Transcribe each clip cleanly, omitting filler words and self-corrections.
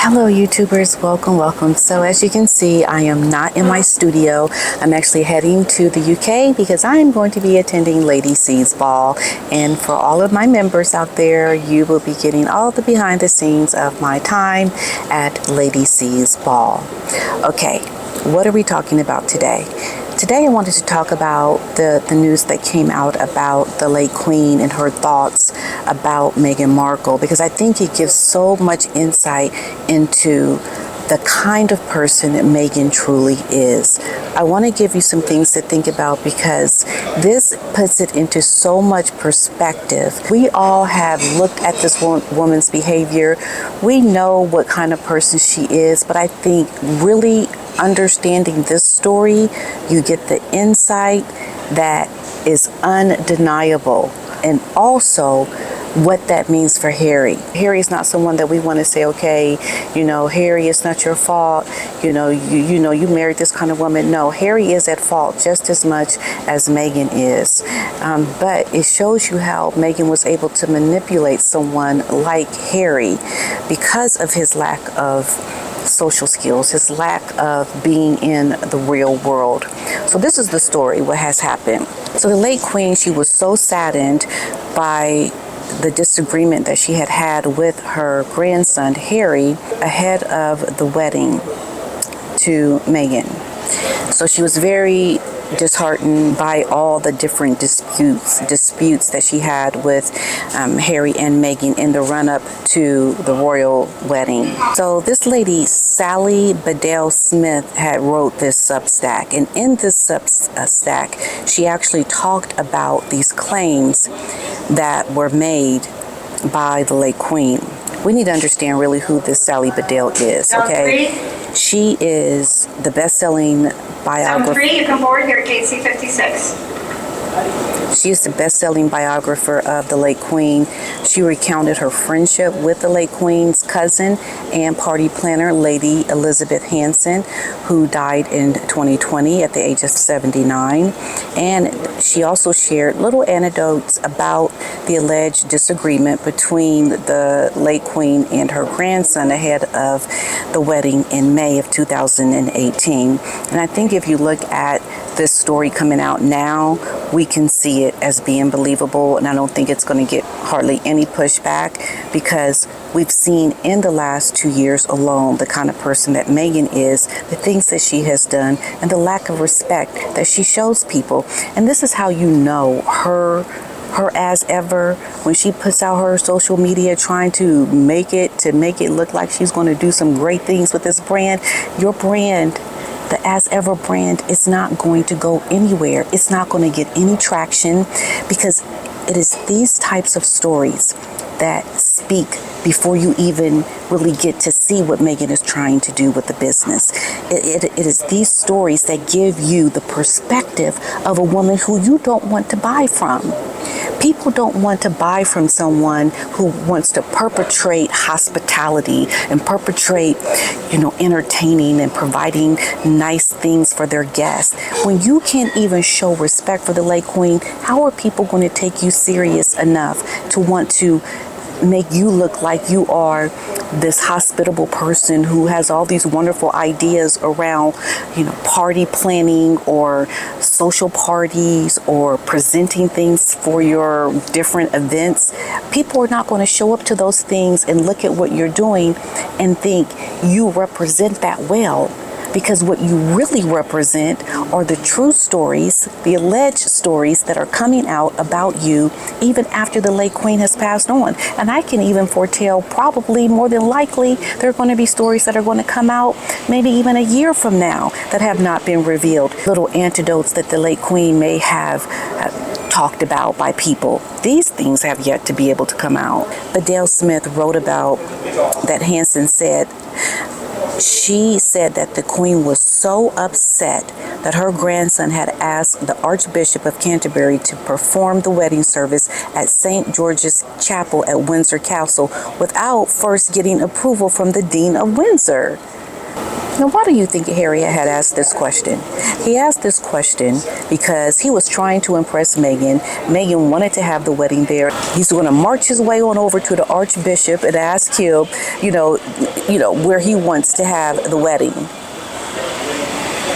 Hello YouTubers, welcome. So as you can see, I am not in my studio. I'm actually heading to the UK because I'm going to be attending Lady C's ball. And for all of my members out there, you will be getting all the behind the scenes of my time at Lady C's ball. Okay, what are we talking about today? Today I wanted to talk about the news that came out about the late Queen and her thoughts about Meghan Markle, because I think it gives so much insight into the kind of person that Meghan truly is. I want to give you some things to think about because this puts it into so much perspective. We all have looked at this woman's behavior. We know what kind of person she is, but I think really understanding this story, you get the insight that is undeniable, and also what that means for Harry. Harry is not someone that we want to say, okay, Harry, it's not your fault. You married this kind of woman. No, Harry is at fault just as much as Meghan is. But it shows you how Meghan was able to manipulate someone like Harry because of his lack of social skills, his lack of being in the real world. So this is the story, what has happened. So the late Queen, she was so saddened by the disagreement that she had with her grandson, Harry, ahead of the wedding to Meghan. So she was very disheartened by all the different disputes that she had with Harry and Meghan in the run-up to the royal wedding. So this lady, Sally Bedell Smith, had wrote this Substack, and in this Substack, she actually talked about these claims that were made by the late Queen. We need to understand really who this Sally Bedell is, okay? She is the best-selling biographer. Zone 3, you come forward here at gate C56. She is the best-selling biographer of the late Queen. She recounted her friendship with the late Queen's cousin and party planner, Lady Elizabeth Hanson, who died in 2020 at the age of 79. And she also shared little anecdotes about the alleged disagreement between the late Queen and her grandson ahead of the wedding in May of 2018. And I think if you look at this story coming out now, we can see it as being believable, and I don't think it's going to get hardly any pushback because we've seen in the last 2 years alone the kind of person that Meghan is, the things that she has done, and the lack of respect that she shows people. And this is how you know her as ever, when she puts out her social media trying to make it look like she's going to do some great things with this brand. Your brand, the As Ever brand, is not going to go anywhere. It's not going to get any traction because it is these types of stories that speak before you even really get to see what Meghan is trying to do with the business. It is these stories that give you the perspective of a woman who you don't want to buy from. People don't want to buy from someone who wants to perpetrate hospitality and perpetrate, entertaining and providing nice things for their guests. When you can't even show respect for the late Queen, how are people going to take you serious enough to want to make you look like you are this hospitable person who has all these wonderful ideas around, party planning or social parties or presenting things for your different events? People are not going to show up to those things and look at what you're doing and think you represent that well. Because what you really represent are the true stories, the alleged stories that are coming out about you even after the late Queen has passed on. And I can even foretell, probably more than likely, there are going to be stories that are going to come out maybe even a year from now that have not been revealed. Little anecdotes that the late Queen may have talked about by people. These things have yet to be able to come out. Bedell Smith wrote about that Hanson said, she said that the Queen was so upset that her grandson had asked the Archbishop of Canterbury to perform the wedding service at St. George's Chapel at Windsor Castle without first getting approval from the Dean of Windsor. Now, why do you think Harry had asked this question? He asked this question because he was trying to impress Meghan. Meghan wanted to have the wedding there. He's going to march his way on over to the Archbishop and ask him, where he wants to have the wedding.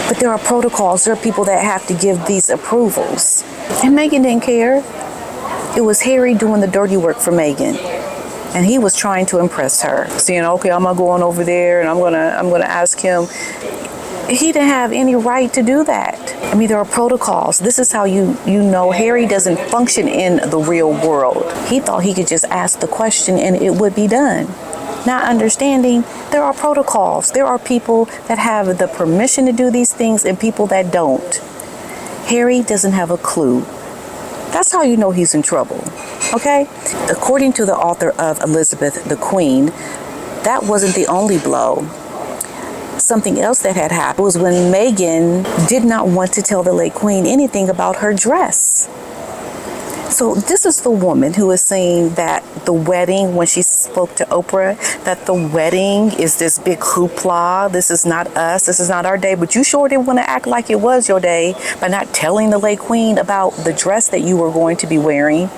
But there are protocols. There are people that have to give these approvals. And Meghan didn't care. It was Harry doing the dirty work for Meghan. And he was trying to impress her, saying, okay, I'm gonna go on over there and I'm gonna ask him. He didn't have any right to do that. I mean, there are protocols. This is how you know Harry doesn't function in the real world. He thought he could just ask the question and it would be done. Not understanding there are protocols. There are people that have the permission to do these things and people that don't. Harry doesn't have a clue. That's how you know he's in trouble. Okay? According to the author of Elizabeth the Queen, that wasn't the only blow. Something else that had happened was when Meghan did not want to tell the late Queen anything about her dress. So this is the woman who is saying that the wedding, when she spoke to Oprah, that the wedding is this big hoopla. This is not us. This is not our day. But you sure didn't want to act like it was your day by not telling the late Queen about the dress that you were going to be wearing.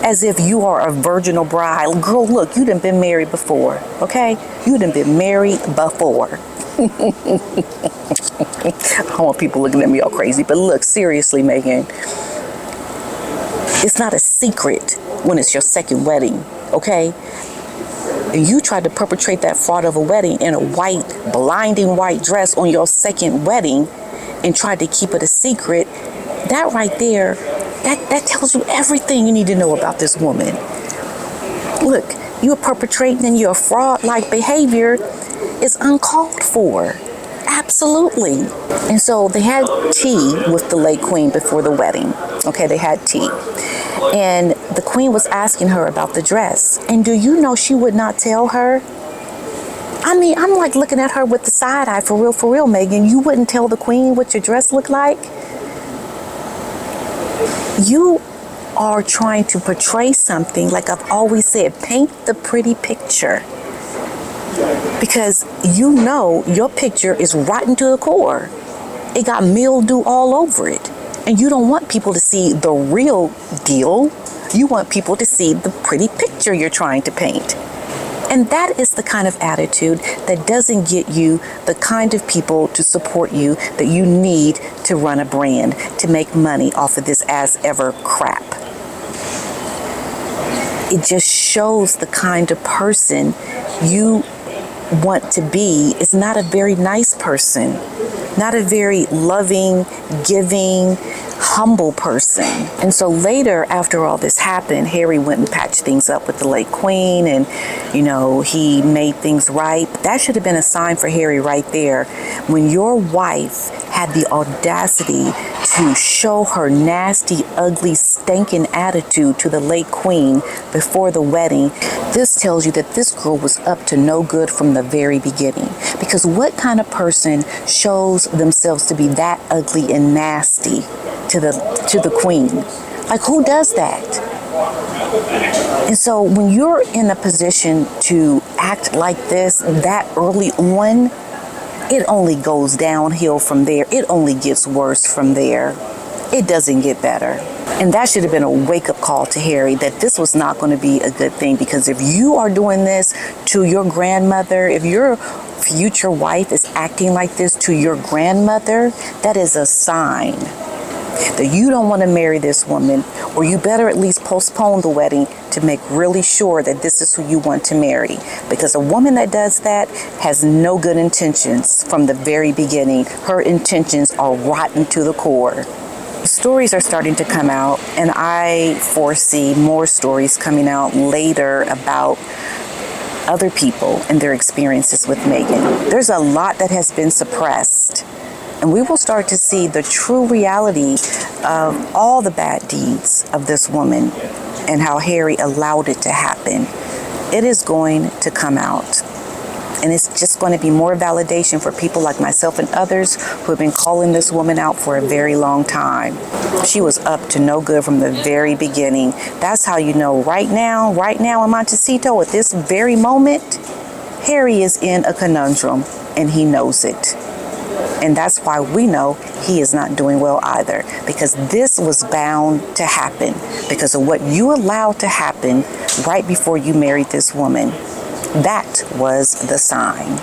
As if you are a virginal bride. Girl, look, you done been married before, okay? You done been married before. I don't want people looking at me all crazy, but look, seriously, Meghan. It's not a secret when it's your second wedding, okay? And you tried to perpetrate that fraud of a wedding in a white, blinding white dress on your second wedding and tried to keep it a secret. That right there, that tells you everything you need to know about this woman. Look, you're perpetrating and your fraud-like behavior is uncalled for. Absolutely. And so they had tea with the late Queen before the wedding. Okay, they had tea. And the Queen was asking her about the dress. And do you know she would not tell her? I mean, I'm like looking at her with the side eye, for real, Meghan. You wouldn't tell the Queen what your dress looked like? You are trying to portray something, like I've always said, paint the pretty picture. Because you know your picture is rotten to the core. It got mildew all over it. And you don't want people to see the real deal. You want people to see the pretty picture you're trying to paint. And that is the kind of attitude that doesn't get you the kind of people to support you that you need to run a brand, to make money off of this as ever crap. It just shows the kind of person you want to be. Is not a very nice person, not a very loving, giving, humble person. And so later, after all this happened, Harry went and patched things up with the late Queen, and he made things right. That should have been a sign for Harry right there. When your wife had the audacity to show her nasty, ugly, stinking attitude to the late Queen before the wedding, this tells you that this girl was up to no good from the very beginning. Because what kind of person shows themselves to be that ugly and nasty to the Queen? Like, who does that? And so when you're in a position to act like this that early on, it only goes downhill from there. It only gets worse from there. It doesn't get better. And that should have been a wake-up call to Harry, that this was not going to be a good thing. Because if you are doing this to your grandmother, if your future wife is acting like this to your grandmother, that is a sign that you don't want to marry this woman, or you better at least postpone the wedding to make really sure that this is who you want to marry. Because a woman that does that has no good intentions from the very beginning. Her intentions are rotten to the core. Stories are starting to come out, and I foresee more stories coming out later about other people and their experiences with Meghan. There's a lot that has been suppressed. And we will start to see the true reality of all the bad deeds of this woman and how Harry allowed it to happen. It is going to come out. And it's just going to be more validation for people like myself and others who have been calling this woman out for a very long time. She was up to no good from the very beginning. That's how you know right now in Montecito, at this very moment, Harry is in a conundrum, and he knows it. And that's why we know he is not doing well either, because this was bound to happen because of what you allowed to happen right before you married this woman. That was the sign.